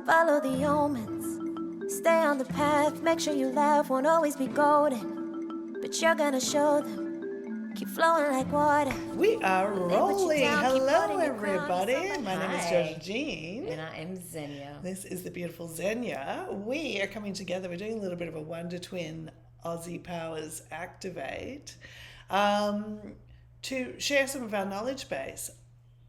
Follow the omens, stay on the path, make sure you laugh, won't always be golden, but you're gonna show them, keep flowing like water. We are rolling. Hello, everybody. My name is Hi. Georgine. And I am Zenya. This is the beautiful Zenya. We are coming together. We're doing a little bit of a Wonder Twin Aussie Powers Activate to share some of our knowledge base.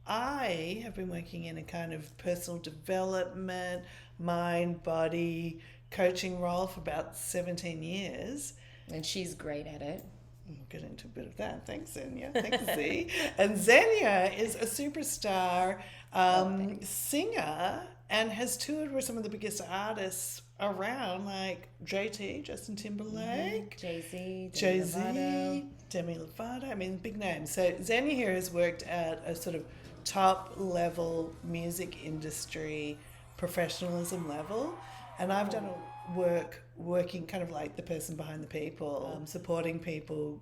I have been working in a kind of personal development, mind, body, coaching role for about 17 years. And she's great at it. We'll get into a bit of that. Thanks, Zenya. Thanks, Z. And Zenya is a superstar singer and has toured with some of the biggest artists around, like JT, Justin Timberlake, Jay-Z, Demi Lovato. I mean, big names. So Zenya here has worked at a sort of top level music industry professionalism level, and I've done working kind of like the person behind the people, supporting people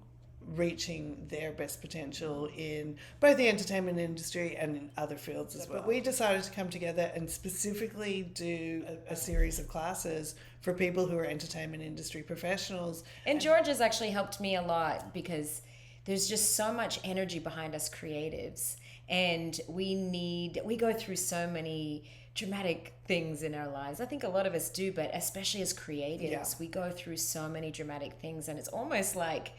reaching their best potential in both the entertainment industry and in other fields as well. But we decided to come together and specifically do a series of classes for people who are entertainment industry professionals. And George has actually helped me a lot because there's just so much energy behind us creatives, and we go through so many dramatic things in our lives. I think a lot of us do, but especially as creatives, we go through so many dramatic things, and it's almost like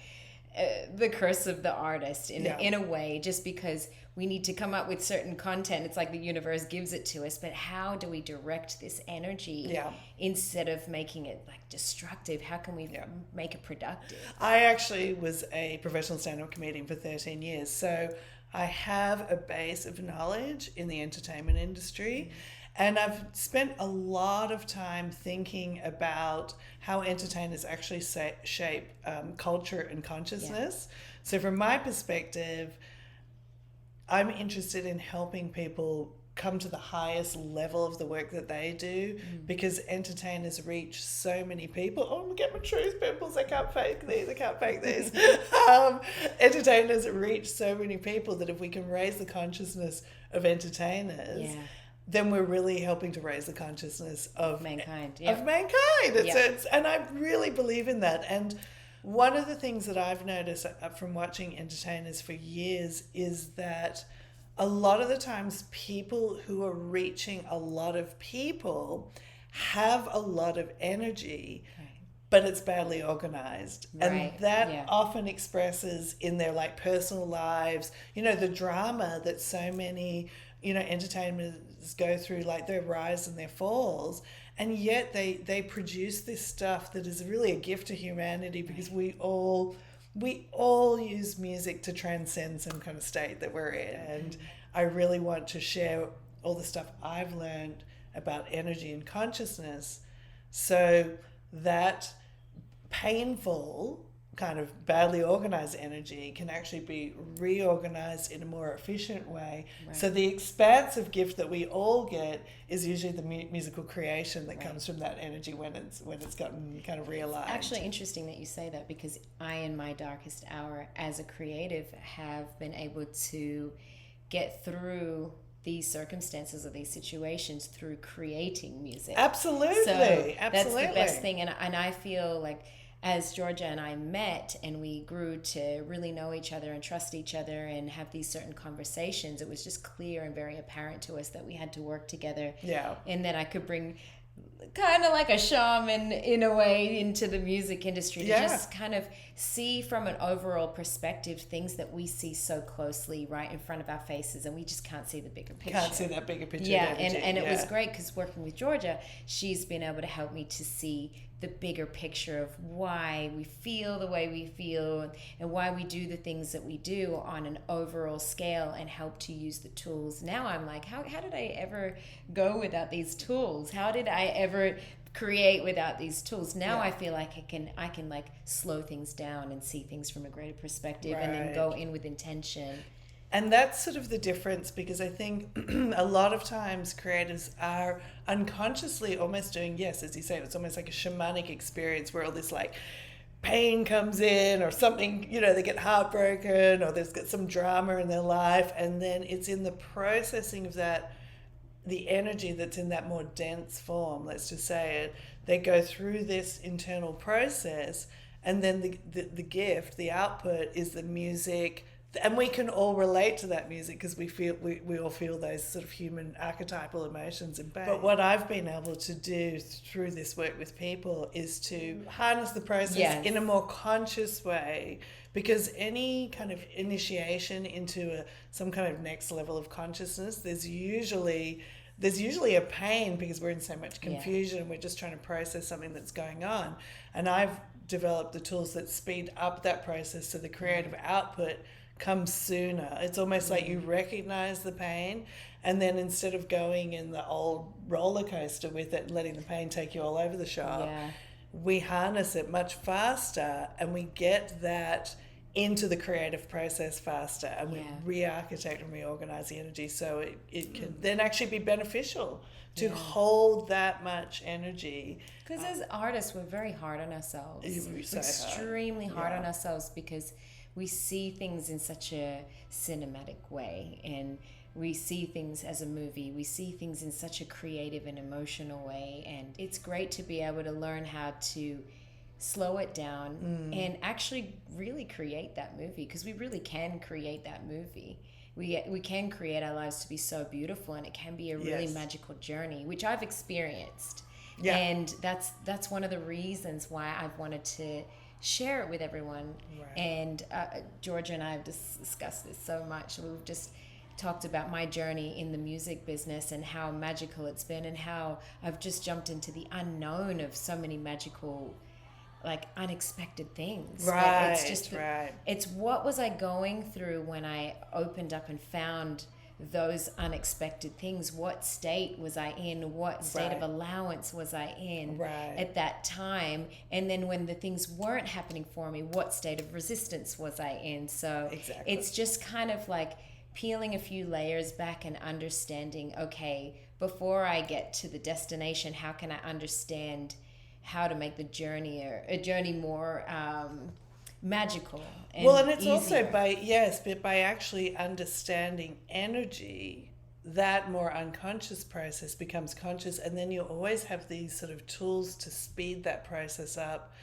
the curse of the artist in a way, just because we need to come up with certain content. It's like the universe gives it to us, but how do we direct this energy instead of making it like destructive? How can we make it productive? I actually was a professional stand-up comedian for 13 years, so I have a base of knowledge in the entertainment industry. And I've spent a lot of time thinking about how entertainers actually shape culture and consciousness. So from my perspective, I'm interested in helping people come to the highest level of the work that they do, because entertainers reach so many people. Oh, I'm getting my truth pimples. I can't fake these. Entertainers reach so many people that if we can raise the consciousness of entertainers, then we're really helping to raise the consciousness of mankind. And I really believe in that. And one of the things that I've noticed from watching entertainers for years is that a lot of the times people who are reaching a lot of people have a lot of energy, but it's badly organized. And that often expresses in their like personal lives, the drama that so many entertainers go through, like their rise and their falls, and yet they produce this stuff that is really a gift to humanity, because we all use music to transcend some kind of state that we're in. And I really want to share all the stuff I've learned about energy and consciousness, so that painful kind of badly organized energy can actually be reorganized in a more efficient way. So the expansive gift that we all get is usually the musical creation that comes from that energy when it's gotten kind of realigned. It's actually interesting that you say that, because I, in my darkest hour as a creative, have been able to get through these circumstances or these situations through creating music. Absolutely. So that's the best thing. And I feel like as Georgia and I met and we grew to really know each other and trust each other and have these certain conversations, it was just clear and very apparent to us that we had to work together. And that I could bring kind of like a shaman in a way into the music industry to just kind of see from an overall perspective things that we see so closely right in front of our faces, and we just can't see the bigger picture. Can't see that bigger picture. And it was great because working with Georgia, she's been able to help me to see the bigger picture of why we feel the way we feel and why we do the things that we do on an overall scale, and help to use the tools. Now I'm like, how did I ever go without these tools? How did I ever create without these tools? Now I feel like I can like slow things down and see things from a greater perspective, and then go in with intention. And that's sort of the difference, because I think a lot of times creatives are unconsciously almost doing, as you say, it's almost like a shamanic experience where all this like pain comes in or something, they get heartbroken or there's got some drama in their life. And then it's in the processing of that the energy that's in that more dense form, let's just say it, they go through this internal process, and then the gift, the output, is the music. And we can all relate to that music because we all feel those sort of human archetypal emotions and pain. But what I've been able to do through this work with people is to harness the process in a more conscious way, because any kind of initiation into some kind of next level of consciousness, there's usually a pain because we're in so much confusion and we're just trying to process something that's going on. And I've developed the tools that speed up that process so the creative output comes sooner. It's almost like you recognize the pain, and then instead of going in the old roller coaster with it and letting the pain take you all over the shop, we harness it much faster, and we get that into the creative process faster, and we re-architect and reorganize the energy so it can then actually be beneficial to hold that much energy. Because as artists, we're very hard on ourselves. So extremely hard on ourselves, because we see things in such a cinematic way, and we see things as a movie. We see things in such a creative and emotional way, and it's great to be able to learn how to slow it down and actually really create that movie, because we really can create that movie. We can create our lives to be so beautiful, and it can be a really magical journey, which I've experienced. And that's one of the reasons why I've wanted to share it with everyone. And Georgia and I have discussed this so much. We've just talked about my journey in the music business and how magical it's been, and how I've just jumped into the unknown of so many magical, like, unexpected things. It's just it's what was I going through when I opened up and found those unexpected things. What state was I in? What state of allowance was I in at that time? And then when the things weren't happening for me, what state of resistance was I in? So it's just kind of like peeling a few layers back and understanding, okay, before I get to the destination, how can I understand how to make the journey a journey more magical and well, and it's easier. Also by actually understanding energy, that more unconscious process becomes conscious, and then you always have these sort of tools to speed that process up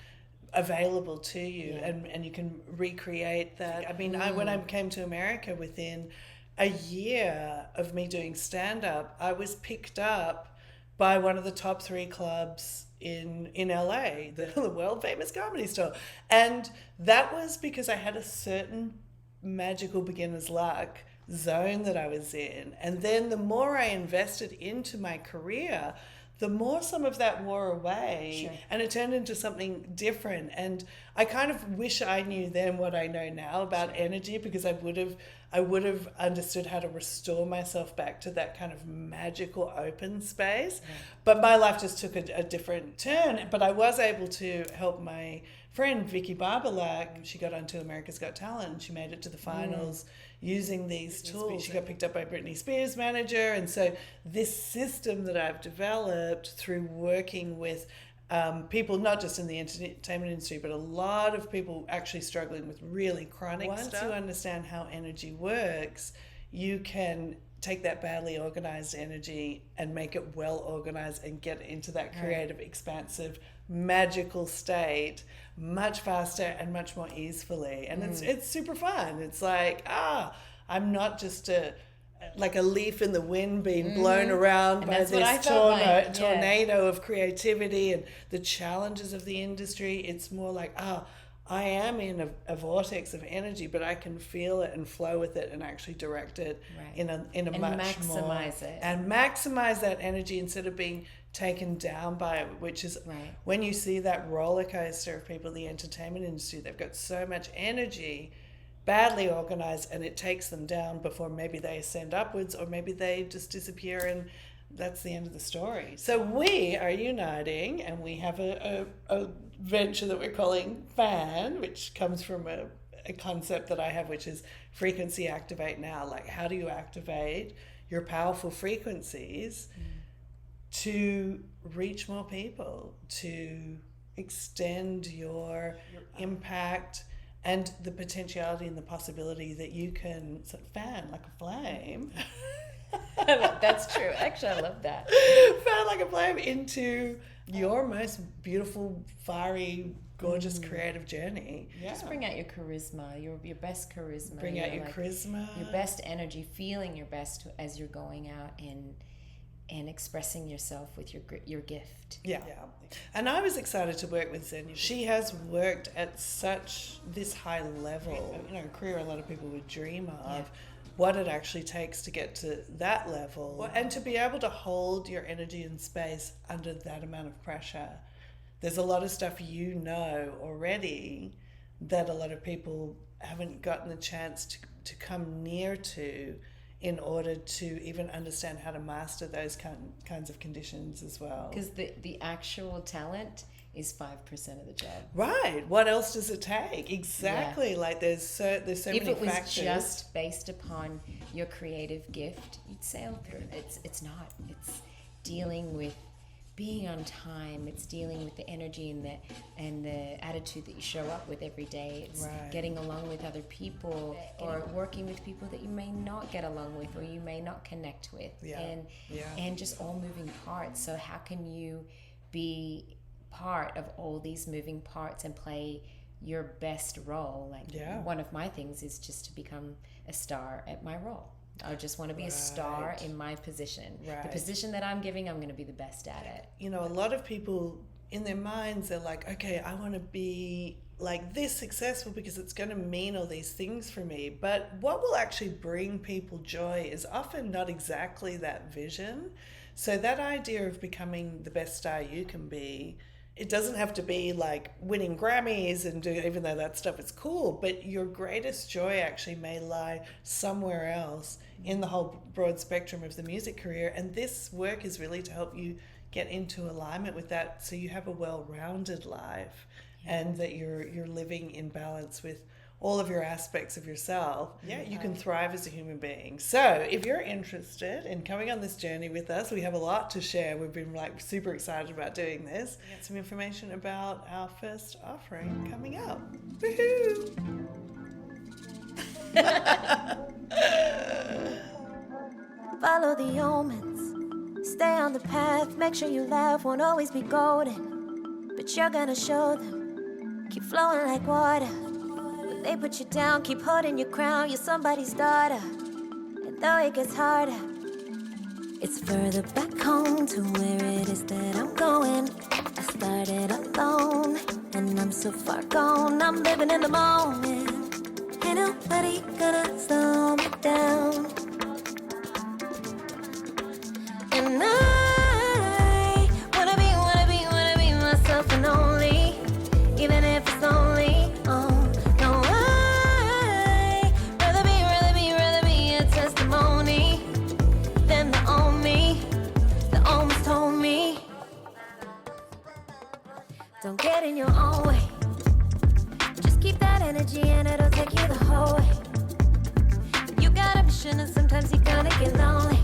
available to you, and you can recreate that. I mean, when I came to America, within a year of me doing stand-up, I was picked up by one of the top 3 clubs in LA, the world famous Comedy Store. And that was because I had a certain magical beginner's luck zone that I was in. And then the more I invested into my career, the more some of that wore away, and it turned into something different. And I kind of wish I knew then what I know now about energy, because I would have understood how to restore myself back to that kind of magical open space. But my life just took a different turn. But I was able to help my friend Vicki Barbolak. She got onto America's Got Talent, and she made it to the finals using these tools. She got picked up by Brittany Spears' manager. And so this system that I've developed through working with people, not just in the entertainment industry, but a lot of people actually struggling with really chronic stuff. Once you understand how energy works, you can take that badly organized energy and make it well organized and get into that creative, expansive, magical state much faster and much more easily. And it's super fun. It's like, I'm not just like a leaf in the wind being blown around by this tornado of creativity and the challenges of the industry. It's more like, I am in a vortex of energy, but I can feel it and flow with it and actually direct it in a and much maximize it. And maximize that energy instead of being taken down by it, which is when you see that roller coaster of people in the entertainment industry, they've got so much energy, badly organized, and it takes them down before maybe they ascend upwards, or maybe they just disappear, and that's the end of the story. So we are uniting, and we have a venture that we're calling FAN, which comes from a concept that I have, which is frequency activate now. Like, how do you activate your powerful frequencies to reach more people, to extend your impact and the potentiality and the possibility that you can sort of fan like a flame That's true. Actually, I love that. Felt like a flame into your most beautiful, fiery, gorgeous, creative journey. Yeah. Just bring out your charisma, your best charisma. Bring out your charisma. Your best energy, feeling your best as you're going out and expressing yourself with your gift. Yeah. And I was excited to work with Zenya. She has worked at such this high level, a career a lot of people would dream of. Yeah. What it actually takes to get to that level and to be able to hold your energy and space under that amount of pressure. There's a lot of stuff already that a lot of people haven't gotten the chance to come near to in order to even understand how to master those kinds of conditions as well. Because the actual talent is 5% of the job. Right. What else does it take? Exactly. Yeah. Like there's so many factors. If it was just based upon your creative gift, you'd sail through. It's not. It's dealing with being on time. It's dealing with the energy and the attitude that you show up with every day. It's getting along with other people or working with people that you may not get along with or you may not connect with. And just all moving parts. So how can you be part of all these moving parts and play your best role? One of my things is just to become a star at my role. I just want to be a star in my position. The position that I'm giving, I'm going to be the best at it. A lot of people in their minds, they're like, okay, I want to be like this successful because it's going to mean all these things for me. But what will actually bring people joy is often not exactly that vision. So that idea of becoming the best star you can be, it doesn't have to be like winning Grammys even though that stuff is cool, but your greatest joy actually may lie somewhere else in the whole broad spectrum of the music career. And this work is really to help you get into alignment with that so you have a well-rounded life and that you're living in balance with all of your aspects of yourself. You can thrive as a human being. So if you're interested in coming on this journey with us, we have a lot to share. We've been super excited about doing this. We got some information about our first offering coming up. Woohoo! Follow the omens, stay on the path, make sure you laugh, won't always be golden, but you're gonna show them, keep flowing like water. They put you down, keep holding your crown, you're somebody's daughter. And though it gets harder, it's further back home to where it is that I'm going. I started alone, and I'm so far gone, I'm living in the moment. Ain't nobody gonna slow me down. And I wanna be myself and only, even if it's only don't get in your own way. Just keep that energy and it'll take you the whole way. You got a mission and sometimes you're gonna get lonely.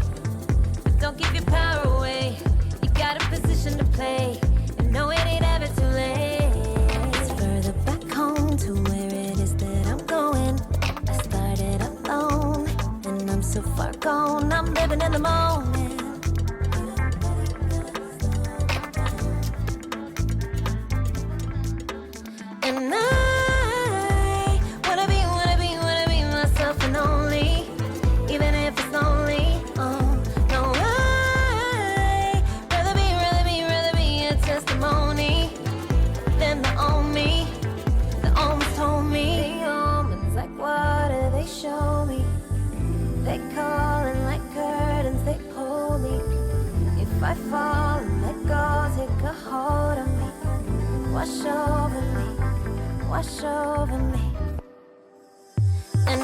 But don't give your power away. You got a position to play. And know it ain't ever too late. It's further back home to where it is that I'm going. I started alone and I'm so far gone. I'm living in the moment. And I wanna be myself and only, even if it's lonely. Oh, no, I rather be a testimony than the old me. The omens told me. The omens like water, they show me. They calling like curtains, they pull me. If I fall and let go, take a hold of me. Wash over me. Wash over me. And